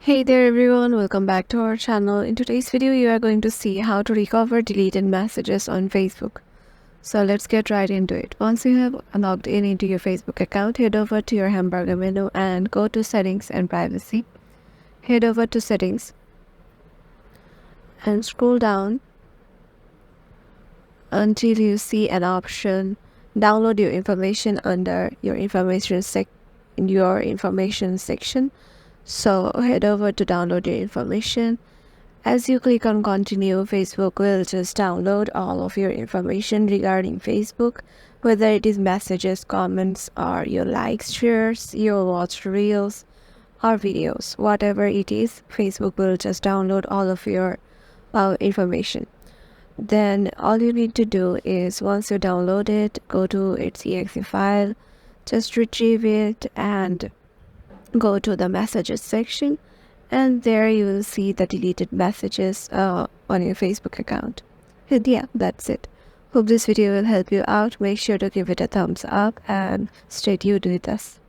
Hey there everyone, welcome back to our channel. In today's video, you are going to see how to recover deleted messages on Facebook. So let's get right into it. Once you have logged in into your Facebook account, head over to your hamburger menu and go to settings and privacy. Head over to settings and scroll down until you see an option download your information under your information section. So head over to download your information. As you click on continue, Facebook will just download all of your information regarding Facebook, whether it is messages, comments, or your likes, shares, your watched reels, or videos. Whatever it is, Facebook will just download all of your information. Then all you need to do is, once you download it, go to its exe file, just retrieve it and go to the messages section, and there you will see the deleted messages on your Facebook account. And yeah, that's it. Hope this video will help you out. Make sure to give it a thumbs up and stay tuned with us.